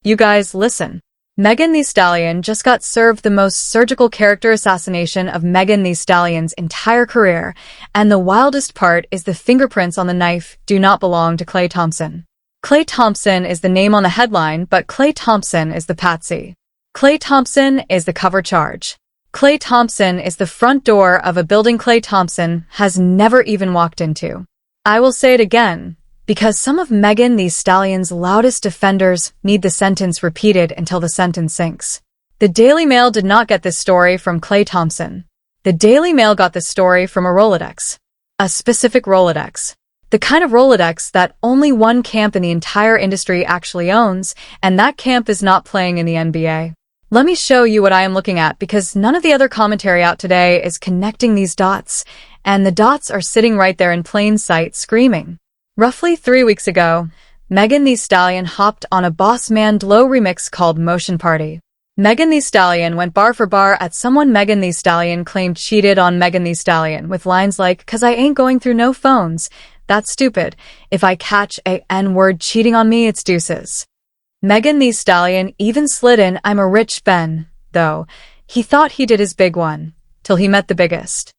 You guys, listen. Megan Thee Stallion just got served the most surgical character assassination of Megan Thee Stallion's entire career, and the wildest part is the fingerprints on the knife do not belong to Klay Thompson. Klay Thompson is the name on the headline, but Klay Thompson is the patsy. Klay Thompson is the cover charge. Klay Thompson is the front door of a building Klay Thompson has never even walked into. I will say it again, because some of Megan Thee Stallion's loudest defenders need the sentence repeated until the sentence sinks. The Daily Mail did not get this story from Klay Thompson. The Daily Mail got this story from a Rolodex. A specific Rolodex. The kind of Rolodex that only one camp in the entire industry actually owns, and that camp is not playing in the NBA. Let me show you what I am looking at, because none of the other commentary out today is connecting these dots, and the dots are sitting right there in plain sight screaming. Roughly 3 weeks ago, Megan Thee Stallion hopped on a Boss Man Dlow remix called Motion Party. Megan Thee Stallion went bar for bar at someone Megan Thee Stallion claimed cheated on Megan Thee Stallion with lines like, "'Cause I ain't going through no phones. That's stupid. If I catch a N-word cheating on me, it's deuces." Megan Thee Stallion even slid in "I'm a rich Ben," though. He thought he did his big one, till he met the biggest.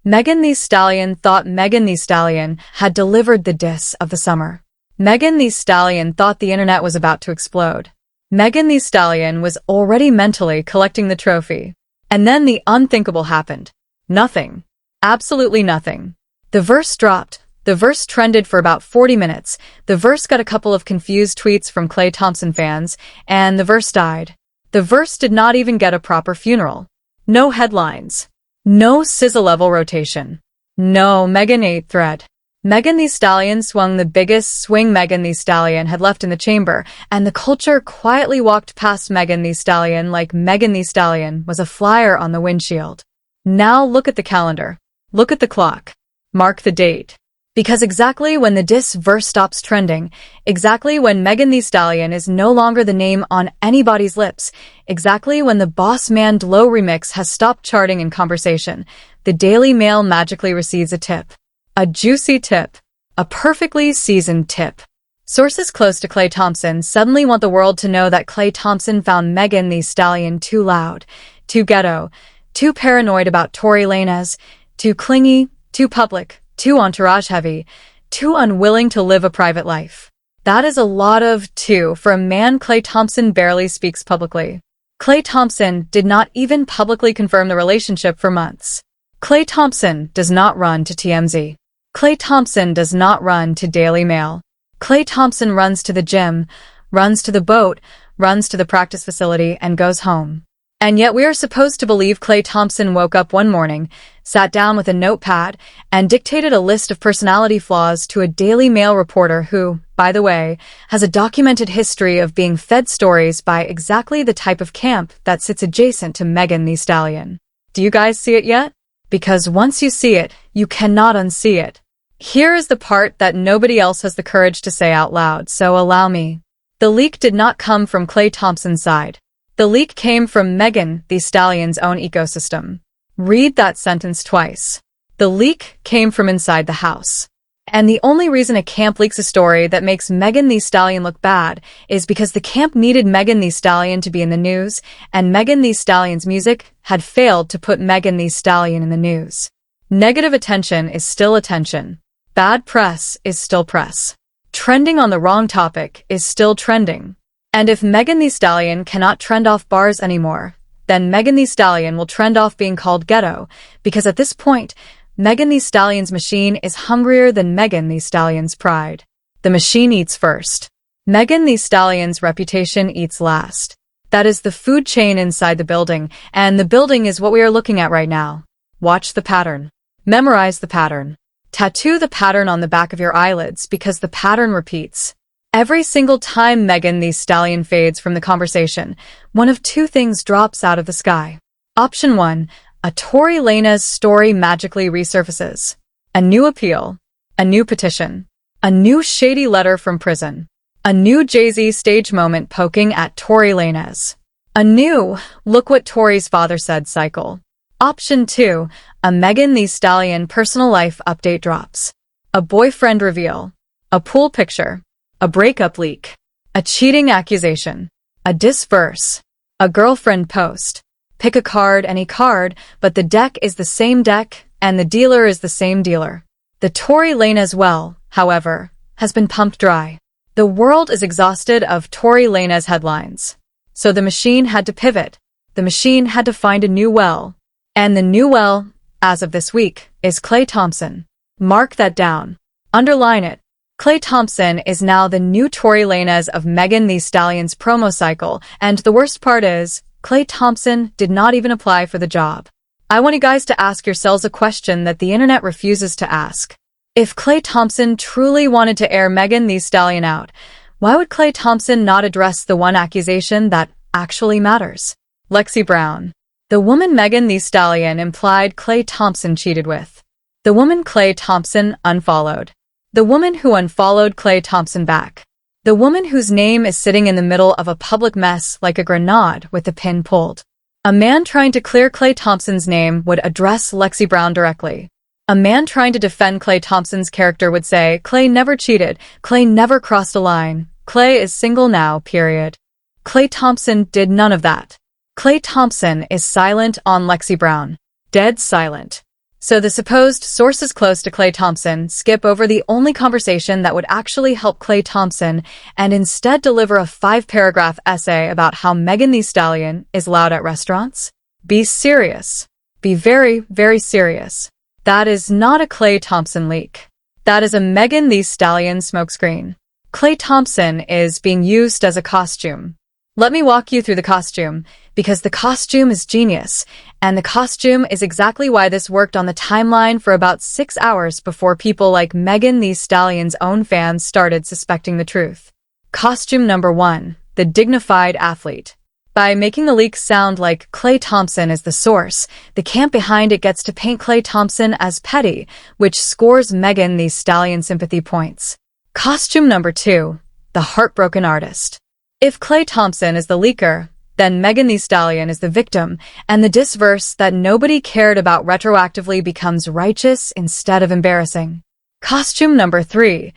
Megan Thee Stallion thought Megan Thee Stallion had delivered the diss of the summer. Megan Thee Stallion thought the internet was about to explode. Megan Thee Stallion was already mentally collecting the trophy. And then the unthinkable happened. Nothing. Absolutely nothing. The verse dropped. The verse trended for about 40 minutes. The verse got a couple of confused tweets from Klay Thompson fans, and the verse died. The verse did not even get a proper funeral. No headlines. No SZA-level rotation. No Megan 8 thread. Megan Thee Stallion swung the biggest swing Megan Thee Stallion had left in the chamber, and the culture quietly walked past Megan Thee Stallion like Megan Thee Stallion was a flyer on the windshield. Now look at the calendar. Look at the clock. Mark the date. Because exactly when the diss verse stops trending, exactly when Megan Thee Stallion is no longer the name on anybody's lips, exactly when the Boss Man Dlow remix has stopped charting in conversation, the Daily Mail magically receives a tip. A juicy tip. A perfectly seasoned tip. Sources close to Klay Thompson suddenly want the world to know that Klay Thompson found Megan Thee Stallion too loud, too ghetto, too paranoid about Tory Lanez, too clingy, too public, too entourage-heavy, too unwilling to live a private life. That is a lot of too for a man Klay Thompson barely speaks publicly. Klay Thompson did not even publicly confirm the relationship for months. Klay Thompson does not run to TMZ. Klay Thompson does not run to Daily Mail. Klay Thompson runs to the gym, runs to the boat, runs to the practice facility, and goes home. And yet we are supposed to believe Klay Thompson woke up one morning, sat down with a notepad, and dictated a list of personality flaws to a Daily Mail reporter who, by the way, has a documented history of being fed stories by exactly the type of camp that sits adjacent to Megan Thee Stallion. Do you guys see it yet? Because once you see it, you cannot unsee it. Here is the part that nobody else has the courage to say out loud, so allow me. The leak did not come from Klay Thompson's side. The leak came from Megan Thee Stallion's own ecosystem. Read that sentence twice. The leak came from inside the house. And the only reason a camp leaks a story that makes Megan Thee Stallion look bad is because the camp needed Megan Thee Stallion to be in the news, and Megan Thee Stallion's music had failed to put Megan Thee Stallion in the news. Negative attention is still attention. Bad press is still press. Trending on the wrong topic is still trending. And if Megan Thee Stallion cannot trend off bars anymore, then Megan Thee Stallion will trend off being called ghetto, because at this point, Megan Thee Stallion's machine is hungrier than Megan Thee Stallion's pride. The machine eats first. Megan Thee Stallion's reputation eats last. That is the food chain inside the building, and the building is what we are looking at right now. Watch the pattern. Memorize the pattern. Tattoo the pattern on the back of your eyelids because the pattern repeats. Every single time Megan Thee Stallion fades from the conversation, one of two things drops out of the sky. Option 1, a Tory Lanez story magically resurfaces. A new appeal. A new petition. A new shady letter from prison. A new Jay-Z stage moment poking at Tory Lanez. A new, look what Tory's father said cycle. Option 2, a Megan Thee Stallion personal life update drops. A boyfriend reveal. A pool picture. A breakup leak. A cheating accusation. A diss verse. A girlfriend post. Pick a card, any card, but the deck is the same deck, and the dealer is the same dealer. The Tory Lanez well, however, has been pumped dry. The world is exhausted of Tory Lanez headlines. So the machine had to pivot. The machine had to find a new well. And the new well, as of this week, is Klay Thompson. Mark that down. Underline it. Klay Thompson is now the new Tory Lanez of Megan Thee Stallion's promo cycle, and the worst part is, Klay Thompson did not even apply for the job. I want you guys to ask yourselves a question that the internet refuses to ask. If Klay Thompson truly wanted to air Megan Thee Stallion out, why would Klay Thompson not address the one accusation that actually matters? Lexi Brown. The woman Megan Thee Stallion implied Klay Thompson cheated with. The woman Klay Thompson unfollowed. The woman who unfollowed Klay Thompson back. The woman whose name is sitting in the middle of a public mess like a grenade with the pin pulled. A man trying to clear Klay Thompson's name would address Lexi Brown directly. A man trying to defend Klay Thompson's character would say, Klay never cheated, Klay never crossed a line, Klay is single now, period. Klay Thompson did none of that. Klay Thompson is silent on Lexi Brown. Dead silent. So the supposed sources close to Klay Thompson skip over the only conversation that would actually help Klay Thompson and instead deliver a 5-paragraph essay about how Megan Thee Stallion is loud at restaurants? Be serious. Be very, very serious. That is not a Klay Thompson leak. That is a Megan Thee Stallion smokescreen. Klay Thompson is being used as a costume. Let me walk you through the costume, because the costume is genius, and the costume is exactly why this worked on the timeline for about 6 hours before people like Megan Thee Stallion's own fans started suspecting the truth. Costume number 1, the dignified athlete. By making the leak sound like Klay Thompson is the source, the camp behind it gets to paint Klay Thompson as petty, which scores Megan Thee Stallion sympathy points. Costume number 2, the heartbroken artist. If Klay Thompson is the leaker, then Megan Thee Stallion is the victim, and the diss verse that nobody cared about retroactively becomes righteous instead of embarrassing. Costume number 3,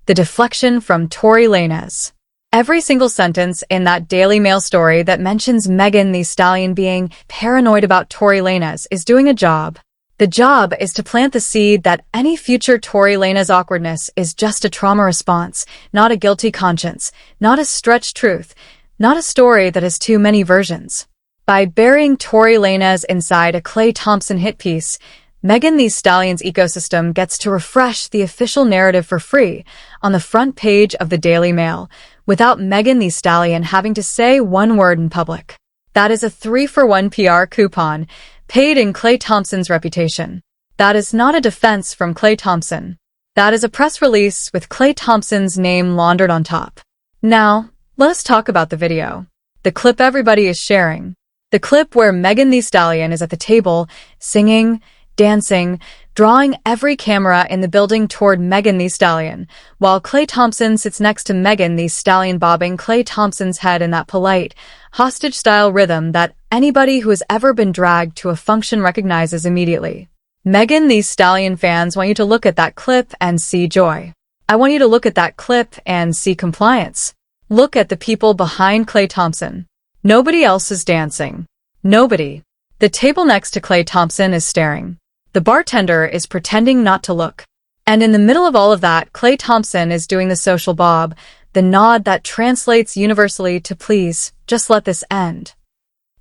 the deflection from Tory Lanez. Every single sentence in that Daily Mail story that mentions Megan Thee Stallion being paranoid about Tory Lanez is doing a job. The job is to plant the seed that any future Tory Lanez awkwardness is just a trauma response, not a guilty conscience, not a stretched truth, not a story that has too many versions. By burying Tory Lanez inside a Klay Thompson hit piece, Megan Thee Stallion's ecosystem gets to refresh the official narrative for free on the front page of the Daily Mail, without Megan Thee Stallion having to say one word in public. That is a 3-for-1 PR coupon, paid in Klay Thompson's reputation. That is not a defense from Klay Thompson. That is a press release with Klay Thompson's name laundered on top. Now, let us talk about the video. The clip everybody is sharing. The clip where Megan Thee Stallion is at the table, singing, dancing, drawing every camera in the building toward Megan Thee Stallion, while Klay Thompson sits next to Megan Thee Stallion bobbing Klay Thompson's head in that polite, hostage-style rhythm that anybody who has ever been dragged to a function recognizes immediately. Megan Thee Stallion fans want you to look at that clip and see joy. I want you to look at that clip and see compliance. Look at the people behind Klay Thompson. Nobody else is dancing. Nobody. The table next to Klay Thompson is staring. The bartender is pretending not to look. And in the middle of all of that, Klay Thompson is doing the social bob, the nod that translates universally to please, just let this end.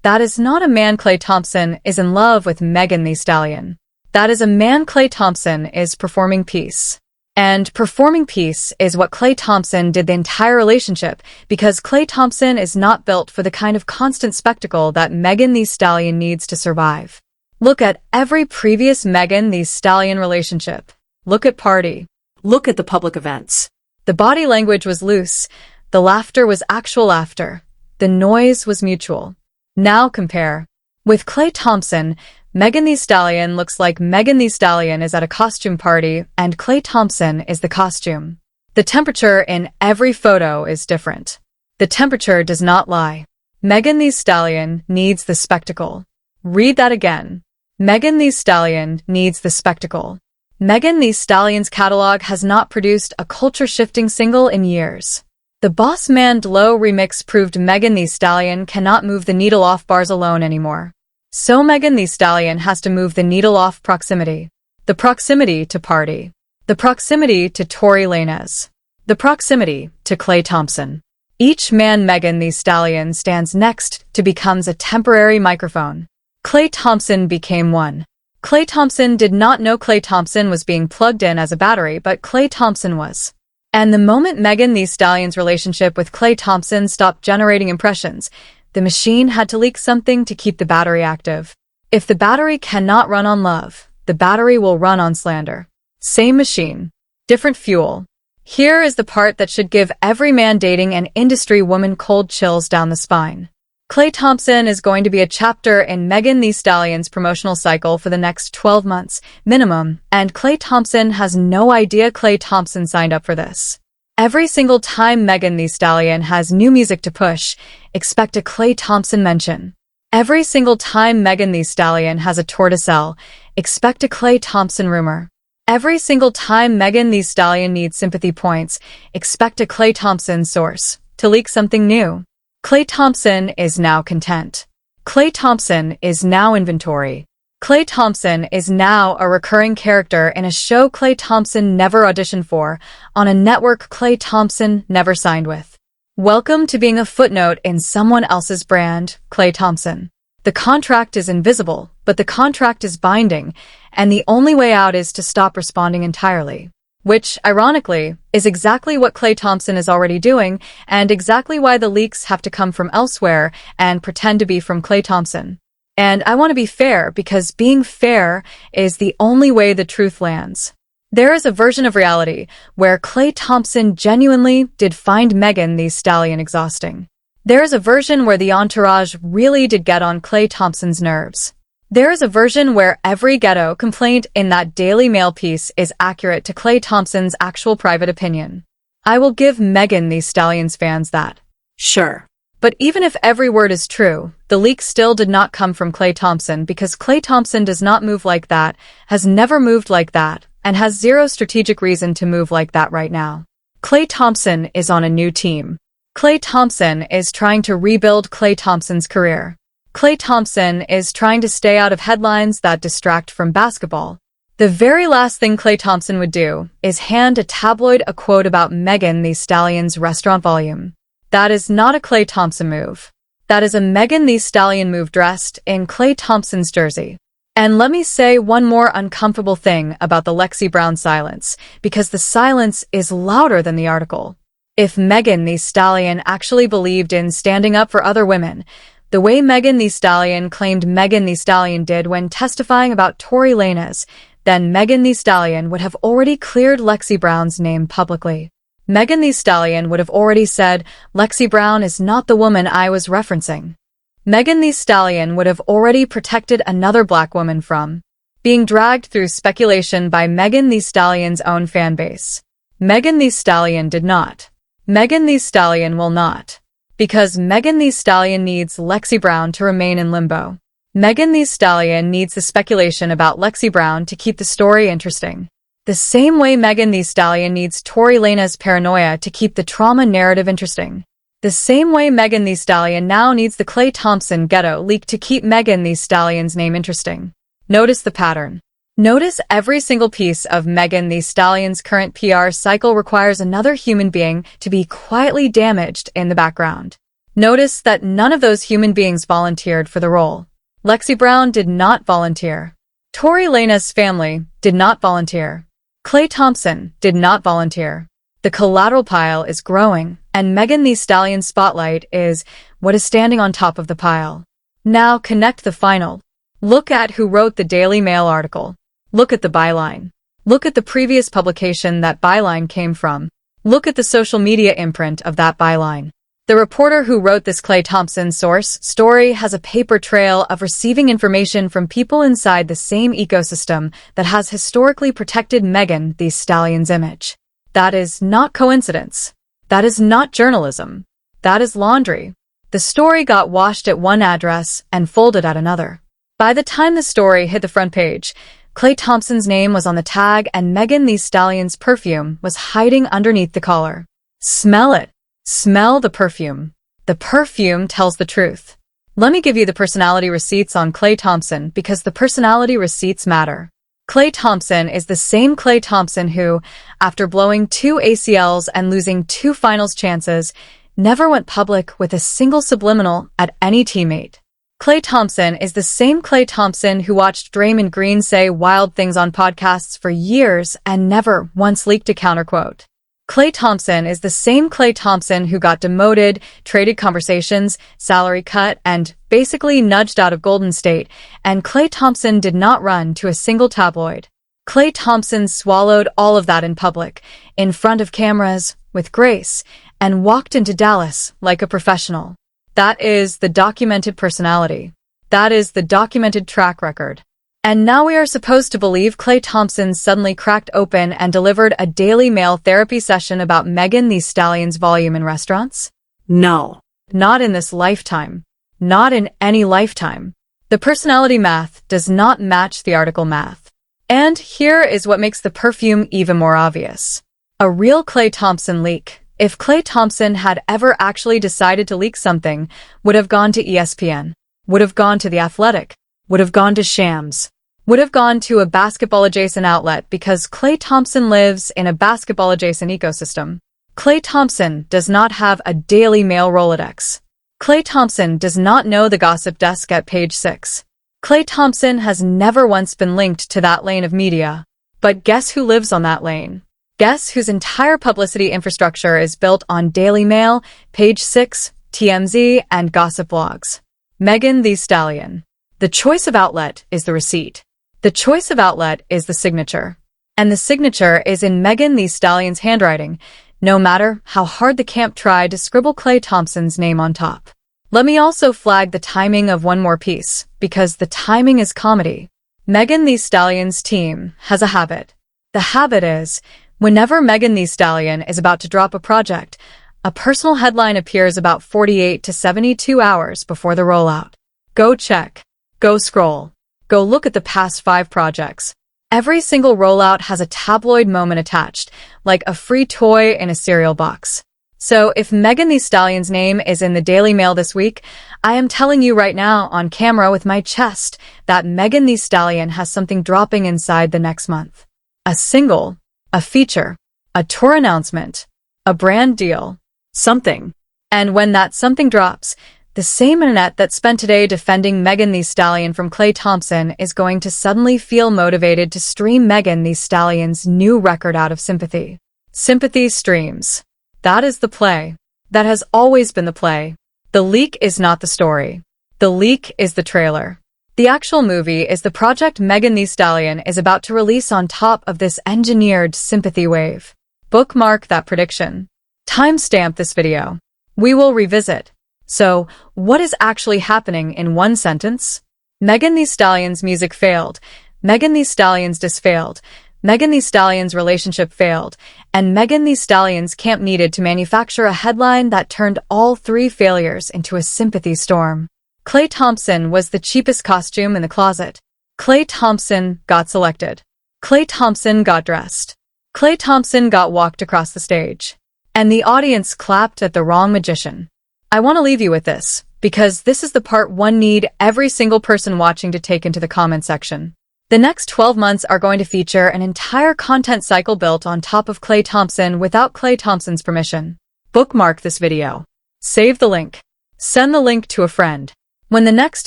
That is not a man Klay Thompson is in love with Megan Thee Stallion. That is a man Klay Thompson is performing peace. And performing peace is what Klay Thompson did the entire relationship, because Klay Thompson is not built for the kind of constant spectacle that Megan Thee Stallion needs to survive. Look at every previous Megan Thee Stallion relationship. Look at party. Look at the public events. The body language was loose. The laughter was actual laughter. The noise was mutual. Now compare. With Klay Thompson, Megan Thee Stallion looks like Megan Thee Stallion is at a costume party and Klay Thompson is the costume. The temperature in every photo is different. The temperature does not lie. Megan Thee Stallion needs the spectacle. Read that again. Megan Thee Stallion needs the spectacle. Megan Thee Stallion's catalog has not produced a culture-shifting single in years. The Boss Man Dlow remix proved Megan Thee Stallion cannot move the needle off bars alone anymore. So Megan Thee Stallion has to move the needle off proximity. The proximity to Party. The proximity to Tory Lanez. The proximity to Klay Thompson. Each man Megan Thee Stallion stands next to becomes a temporary microphone. Klay Thompson became one. Klay Thompson did not know Klay Thompson was being plugged in as a battery, but Klay Thompson was. And the moment Megan Thee Stallion's relationship with Klay Thompson stopped generating impressions, the machine had to leak something to keep the battery active. If the battery cannot run on love, the battery will run on slander. Same machine, different fuel. Here is the part that should give every man dating an industry woman cold chills down the spine. Klay Thompson is going to be a chapter in Megan Thee Stallion's promotional cycle for the next 12 months, minimum, and Klay Thompson has no idea Klay Thompson signed up for this. Every single time Megan Thee Stallion has new music to push, expect a Klay Thompson mention. Every single time Megan Thee Stallion has a tour to sell, expect a Klay Thompson rumor. Every single time Megan Thee Stallion needs sympathy points, expect a Klay Thompson source to leak something new. Klay Thompson is now content. Klay Thompson is now inventory. Klay Thompson is now a recurring character in a show Klay Thompson never auditioned for, on a network Klay Thompson never signed with. Welcome to being a footnote in someone else's brand, Klay Thompson. The contract is invisible, but the contract is binding, and the only way out is to stop responding entirely. Which, ironically, is exactly what Klay Thompson is already doing, and exactly why the leaks have to come from elsewhere and pretend to be from Klay Thompson. And I want to be fair, because being fair is the only way the truth lands. There is a version of reality where Klay Thompson genuinely did find Megan Thee Stallion exhausting. There is a version where the entourage really did get on Klay Thompson's nerves. There is a version where every ghetto complaint in that Daily Mail piece is accurate to Klay Thompson's actual private opinion. I will give Megan Thee Stallion's fans that. Sure. But even if every word is true, the leak still did not come from Klay Thompson because Klay Thompson does not move like that, has never moved like that, and has zero strategic reason to move like that right now. Klay Thompson is on a new team. Klay Thompson is trying to rebuild Klay Thompson's career. Klay Thompson is trying to stay out of headlines that distract from basketball. The very last thing Klay Thompson would do is hand a tabloid a quote about Megan Thee Stallion's restaurant volume. That is not a Klay Thompson move. That is a Megan Thee Stallion move dressed in Klay Thompson's jersey. And let me say one more uncomfortable thing about the Lexi Brown silence, because the silence is louder than the article. If Megan Thee Stallion actually believed in standing up for other women, the way Megan Thee Stallion claimed Megan Thee Stallion did when testifying about Tory Lanez, then Megan Thee Stallion would have already cleared Lexi Brown's name publicly. Megan Thee Stallion would have already said, Lexi Brown is not the woman I was referencing. Megan Thee Stallion would have already protected another black woman from being dragged through speculation by Megan Thee Stallion's own fanbase. Megan Thee Stallion did not. Megan Thee Stallion will not. Because Megan Thee Stallion needs Lexi Brown to remain in limbo. Megan Thee Stallion needs the speculation about Lexi Brown to keep the story interesting. The same way Megan Thee Stallion needs Tory Lanez paranoia to keep the trauma narrative interesting. The same way Megan Thee Stallion now needs the Klay Thompson ghetto leak to keep Megan Thee Stallion's name interesting. Notice the pattern. Notice every single piece of Megan Thee Stallion's current PR cycle requires another human being to be quietly damaged in the background. Notice that none of those human beings volunteered for the role. Lexi Brown did not volunteer. Tory Lanez's family did not volunteer. Klay Thompson did not volunteer. The collateral pile is growing, and Megan Thee Stallion's spotlight is what is standing on top of the pile. Now connect the final. Look at who wrote the Daily Mail article. Look at the byline. Look at the previous publication that byline came from. Look at the social media imprint of that byline. The reporter who wrote this Klay Thompson source story has a paper trail of receiving information from people inside the same ecosystem that has historically protected Megan Thee Stallion's image. That is not coincidence. That is not journalism. That is laundry. The story got washed at one address and folded at another. By the time the story hit the front page, Klay Thompson's name was on the tag and Megan Thee Stallion's perfume was hiding underneath the collar. Smell it. Smell the perfume. The perfume tells the truth. Let me give you the personality receipts on Klay Thompson because the personality receipts matter. Klay Thompson is the same Klay Thompson who, after blowing 2 ACLs and losing 2 finals chances, never went public with a single subliminal at any teammate. Klay Thompson is the same Klay Thompson who watched Draymond Green say wild things on podcasts for years and never once leaked a counterquote. Klay Thompson is the same Klay Thompson who got demoted, traded conversations, salary cut, and basically nudged out of Golden State, and Klay Thompson did not run to a single tabloid. Klay Thompson swallowed all of that in public, in front of cameras, with grace, and walked into Dallas like a professional. That is the documented personality. That is the documented track record. And now we are supposed to believe Klay Thompson suddenly cracked open and delivered a Daily Mail therapy session about Thee Stallion's volume in restaurants? No. Not in this lifetime. Not in any lifetime. The personality math does not match the article math. And here is what makes the perfume even more obvious. A real Klay Thompson leak, if Klay Thompson had ever actually decided to leak something, would have gone to ESPN, would have gone to The Athletic, would have gone to Shams, would have gone to a basketball-adjacent outlet because Klay Thompson lives in a basketball-adjacent ecosystem. Klay Thompson does not have a Daily Mail Rolodex. Klay Thompson does not know the gossip desk at page 6. Klay Thompson has never once been linked to that lane of media. But guess who lives on that lane? Guess whose entire publicity infrastructure is built on Daily Mail, page 6, TMZ, and gossip blogs? Thee Stallion. The choice of outlet is the receipt. The choice of outlet is the signature. And the signature is in Thee Stallion's handwriting, no matter how hard the camp tried to scribble Klay Thompson's name on top. Let me also flag the timing of one more piece, because the timing is comedy. Thee Stallion's team has a habit. The habit is, whenever Thee Stallion is about to drop a project, a personal headline appears about 48 to 72 hours before the rollout. Go check. Go scroll. Go look at the past 5 projects. Every single rollout has a tabloid moment attached, like a free toy in a cereal box. So if Thee Stallion's name is in the Daily Mail this week, I am telling you right now on camera with my chest that Thee Stallion has something dropping inside the next month. A single, a feature, a tour announcement, a brand deal, something. And when that something drops, the same internet that spent today defending Thee Stallion from Klay Thompson is going to suddenly feel motivated to stream Thee Stallion's new record out of sympathy. Sympathy streams. That is the play. That has always been the play. The leak is not the story. The leak is the trailer. The actual movie is the project Thee Stallion is about to release on top of this engineered sympathy wave. Bookmark that prediction. Timestamp this video. We will revisit. So, what is actually happening in one sentence? Thee Stallion's music failed, Thee Stallion's diss failed, Thee Stallion's relationship failed, and Thee Stallion's camp needed to manufacture a headline that turned all 3 failures into a sympathy storm. Klay Thompson was the cheapest costume in the closet. Klay Thompson got selected. Klay Thompson got dressed. Klay Thompson got walked across the stage. And the audience clapped at the wrong magician. I want to leave you with this, because this is the part one need every single person watching to take into the comment section. The next 12 months are going to feature an entire content cycle built on top of Klay Thompson without Klay Thompson's permission. Bookmark this video. Save the link. Send the link to a friend. When the next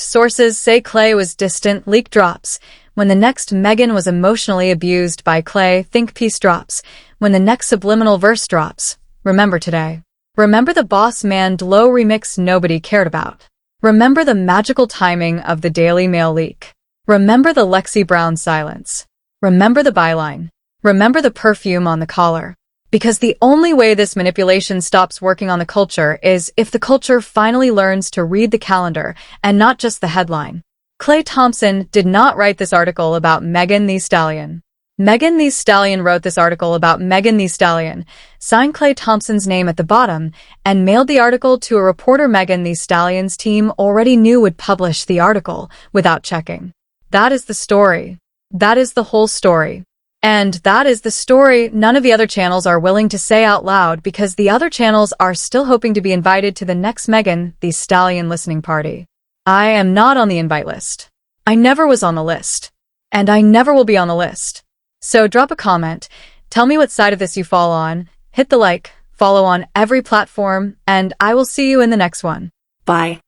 sources say Klay was distant leak drops, when the next Megan was emotionally abused by Klay think piece drops, when the next subliminal verse drops, remember today. Remember the Boss Man Dlow remix nobody cared about. Remember the magical timing of the Daily Mail leak. Remember the Lexi Brown silence. Remember the byline. Remember the perfume on the collar. Because the only way this manipulation stops working on the culture is if the culture finally learns to read the calendar and not just the headline. Klay Thompson did not write this article about Thee Stallion. Thee Stallion wrote this article about Thee Stallion, signed Klay Thompson's name at the bottom, and mailed the article to a reporter Thee Stallion's team already knew would publish the article without checking. That is the story. That is the whole story. And that is the story none of the other channels are willing to say out loud because the other channels are still hoping to be invited to the next Megan Thee Stallion listening party. I am not on the invite list. I never was on the list. And I never will be on the list. So drop a comment, tell me what side of this you fall on, hit the like, follow on every platform, and I will see you in the next one. Bye.